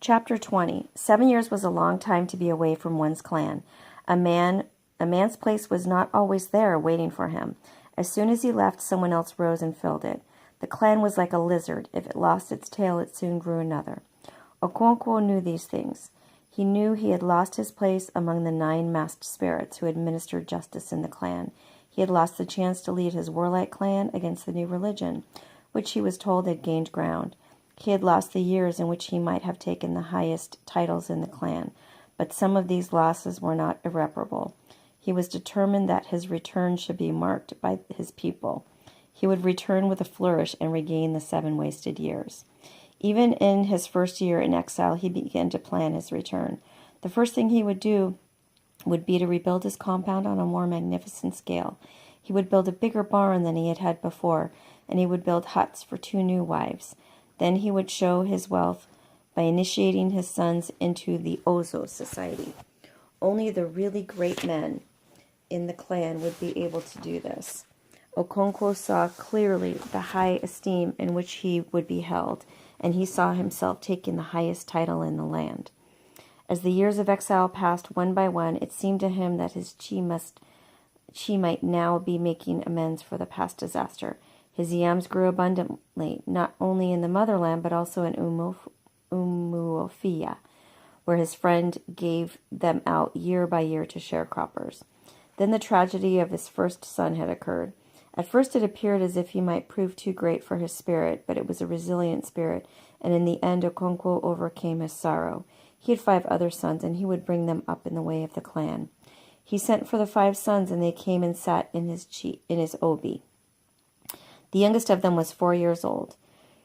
Chapter 20. 7 years was a long time to be away from one's clan. A man's place was not always there waiting for him. As soon as he left, someone else rose and filled it. The clan was like a lizard. If it lost its tail, it soon grew another. Okonkwo knew these things. He knew he had lost his place among the 9 masked spirits who administered justice in the clan. He had lost the chance to lead his warlike clan against the new religion, which he was told had gained ground. He had lost the years in which he might have taken the highest titles in the clan, but some of these losses were not irreparable. He was determined that his return should be marked by his people. He would return with a flourish and regain the 7 wasted years. Even in his first year in exile, he began to plan his return. The first thing he would do would be to rebuild his compound on a more magnificent scale. He would build a bigger barn than he had had before, and he would build huts for 2 new wives. Then he would show his wealth by initiating his sons into the Ozo society. Only the really great men in the clan would be able to do this. Okonkwo saw clearly the high esteem in which he would be held, and he saw himself taking the highest title in the land. As the years of exile passed one by one, it seemed to him that his chi might now be making amends for the past disaster. His yams grew abundantly, not only in the motherland, but also in Umuofia, where his friend gave them out year by year to sharecroppers. Then the tragedy of his first son had occurred. At first it appeared as if he might prove too great for his spirit, but it was a resilient spirit, and in the end Okonkwo overcame his sorrow. He had 5 other sons, and he would bring them up in the way of the clan. He sent for the 5 sons, and they came and sat in his obi. The youngest of them was 4 years old.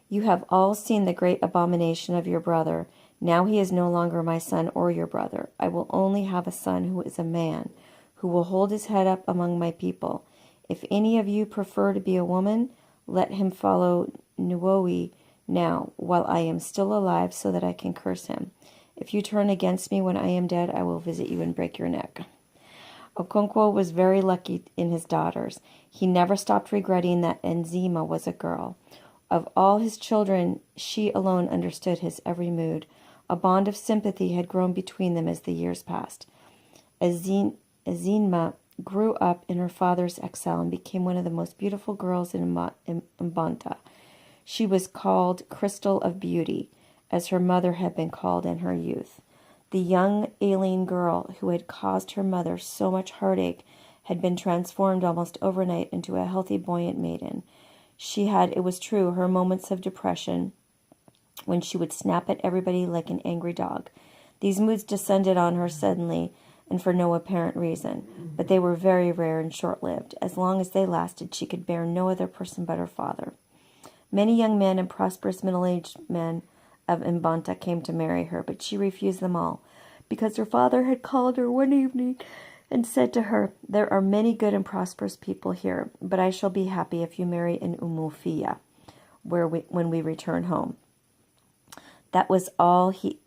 "You have all seen the great abomination of your brother. Now he is no longer my son or your brother. I will only have a son who is a man, who will hold his head up among my people. If any of you prefer to be a woman, let him follow Nuoi now, while I am still alive, so that I can curse him. If you turn against me when I am dead, I will visit you and break your neck." Okonkwo was very lucky in his daughters. He never stopped regretting that Enzima was a girl. Of all his children, she alone understood his every mood. A bond of sympathy had grown between them as the years passed. Ezinma grew up in her father's exile and became one of the most beautiful girls in Mbanta. She was called Crystal of Beauty, as her mother had been called in her youth. The young alien girl who had caused her mother so much heartache had been transformed almost overnight into a healthy, buoyant maiden. She had, it was true, her moments of depression when she would snap at everybody like an angry dog. These moods descended on her suddenly and for no apparent reason, but they were very rare and short-lived. As long as they lasted, she could bear no other person but her father. Many young men and prosperous middle-aged men of Mbanta came to marry her, but she refused them all, because her father had called her one evening and said to her, "There are many good and prosperous people here, but I shall be happy if you marry in Umuofia, when we return home." That was all he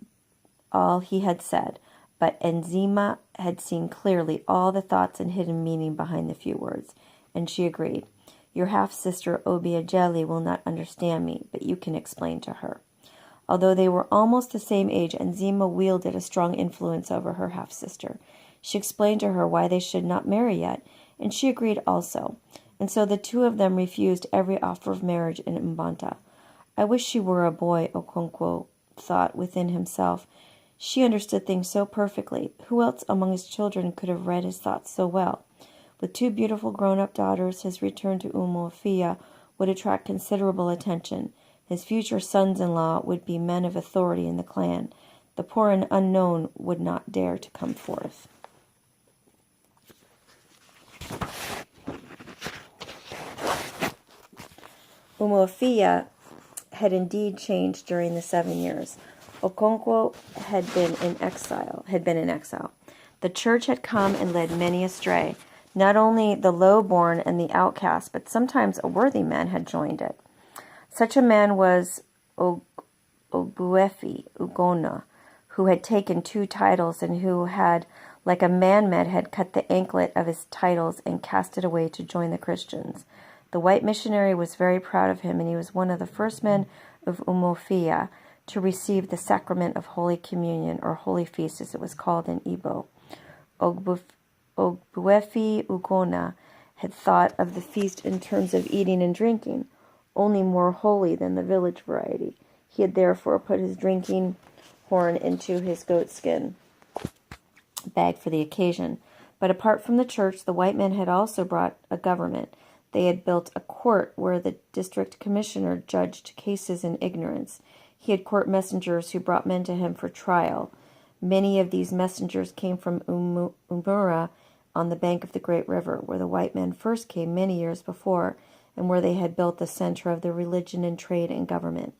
had said, but Enzima had seen clearly all the thoughts and hidden meaning behind the few words, and she agreed. "Your half-sister Obiageli will not understand me, but you can explain to her." Although they were almost the same age, Enzima wielded a strong influence over her half-sister. She explained to her why they should not marry yet, and she agreed also. And so the 2 of them refused every offer of marriage in Mbanta. "I wish she were a boy," Okonkwo thought within himself. She understood things so perfectly. Who else among his children could have read his thoughts so well? With 2 beautiful grown-up daughters, his return to Umuofia would attract considerable attention. His future sons-in-law would be men of authority in the clan. The poor and unknown would not dare to come forth. Umuofia had indeed changed during the 7 years. Okonkwo had been in exile. The church had come and led many astray. Not only the low-born and the outcast, but sometimes a worthy man had joined it. Such a man was Ogbuefi Ugonna, who had taken 2 titles and who had, like a man-med, had cut the anklet of his titles and cast it away to join the Christians. The white missionary was very proud of him, and he was one of the first men of Umuofia to receive the sacrament of Holy Communion, or Holy Feast as it was called in Igbo. Ogbuefi Ugonna had thought of the feast in terms of eating and drinking, only more holy than the village variety. He had therefore put his drinking horn into his goatskin bag for the occasion. But apart from the church, the white men had also brought a government. They had built a court where the district commissioner judged cases in ignorance. He had court messengers who brought men to him for trial. Many of these messengers came from Umura on the bank of the great river, where the white men first came many years before, and where they had built the center of their religion and trade and government.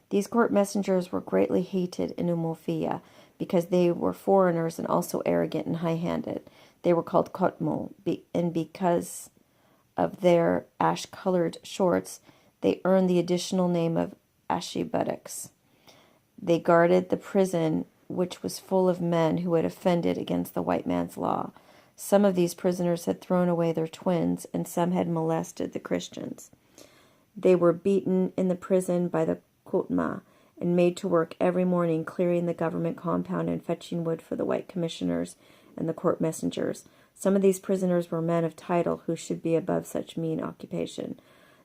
These court messengers were greatly hated in Umuofia, because they were foreigners and also arrogant and high-handed. They were called Kotmo, and because of their ash-colored shorts, they earned the additional name of Ashi buttocks. They guarded the prison, which was full of men who had offended against the white man's law. Some of these prisoners had thrown away their twins, and some had molested the Christians. They were beaten in the prison by the Kutma, and made to work every morning clearing the government compound and fetching wood for the white commissioners and the court messengers. Some of these prisoners were men of title who should be above such mean occupation.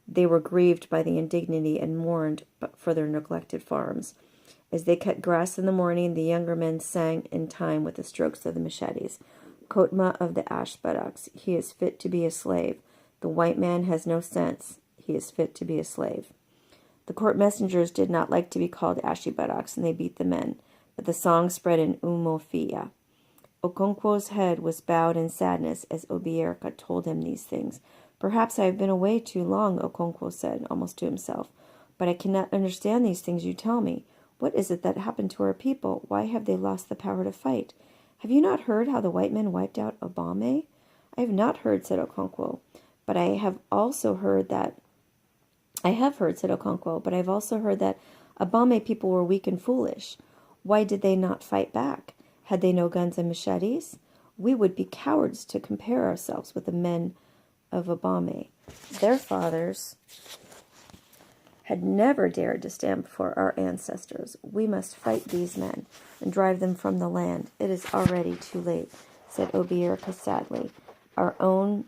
They were grieved by the indignity and mourned for their neglected farms. As they cut grass in the morning, the younger men sang in time with the strokes of the machetes. Kotma of the ash buttocks, he is fit to be a slave. The white man has no sense. He is fit to be a slave. The court messengers did not like to be called ashy buttocks, and they beat the men. But the song spread in Umuofia. Okonkwo's head was bowed in sadness as Obierka told him these things. "Perhaps I have been away too long," Okonkwo said, almost to himself. "But I cannot understand these things you tell me. What is it that happened to our people? Why have they lost the power to fight? Have you not heard how the white men wiped out Obame?" "I have not heard," said Okonkwo. "But I have also heard that said Okonkwo, but I've also heard that Abame people were weak and foolish. Why did they not fight back? Had they no guns and machetes? We would be cowards to compare ourselves with the men of Abame. Their fathers had never dared to stand before our ancestors. We must fight these men and drive them from the land. It is already too late," said Obierka sadly. "Our own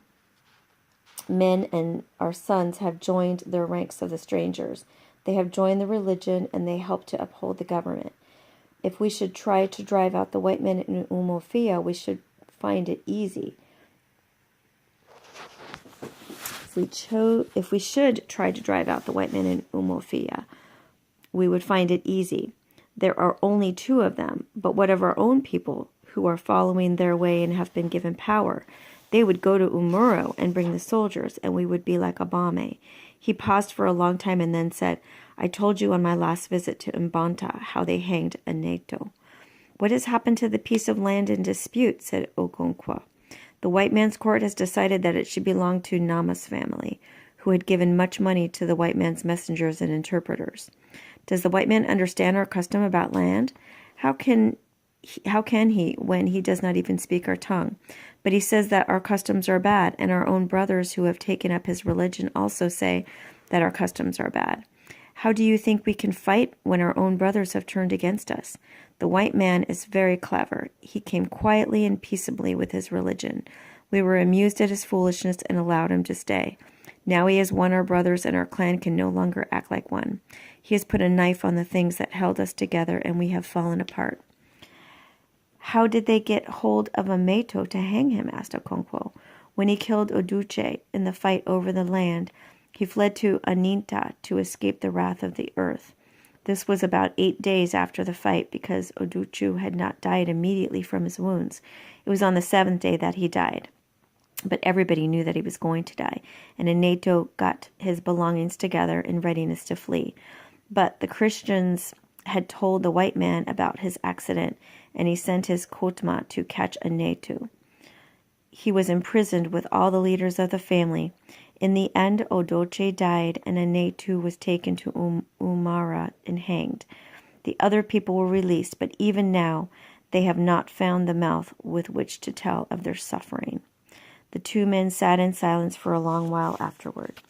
men and our sons have joined the ranks of the strangers. They have joined the religion, and they help to uphold the government. If we should try to drive out the white men in Umuofia, we should find it easy. If we should try to drive out the white men in Umuofia, we would find it easy. There are only 2 of them, but what of our own people who are following their way and have been given power? They would go to Umuro and bring the soldiers, and we would be like Abame." He paused for a long time and then said, "I told you on my last visit to Mbanta how they hanged Aneto." "What has happened to the piece of land in dispute?" said Okonkwo. "The white man's court has decided that it should belong to Nama's family, who had given much money to the white man's messengers and interpreters. Does the white man understand our custom about land? How can he when he does not even speak our tongue? But he says that our customs are bad, and our own brothers who have taken up his religion also say that our customs are bad. How do you think we can fight when our own brothers have turned against us? The white man is very clever. He came quietly and peaceably with his religion. We were amused at his foolishness and allowed him to stay. Now he has won our brothers, and our clan can no longer act like one. He has put a knife on the things that held us together, and we have fallen apart." "How did they get hold of Ameto to hang him?" asked Okonkwo. "When he killed Oduche in the fight over the land, he fled to Aninta to escape the wrath of the earth. This was about 8 days after the fight, because Oduchu had not died immediately from his wounds. It was on the 7th day that he died. But everybody knew that he was going to die, and Aneto got his belongings together in readiness to flee. But the Christians had told the white man about his accident, and he sent his Kotma to catch Aneto. He was imprisoned with all the leaders of the family. In the end, Odoche died, and Aneto was taken to Umara and hanged. The other people were released, but even now they have not found the mouth with which to tell of their suffering." The 2 men sat in silence for a long while afterward.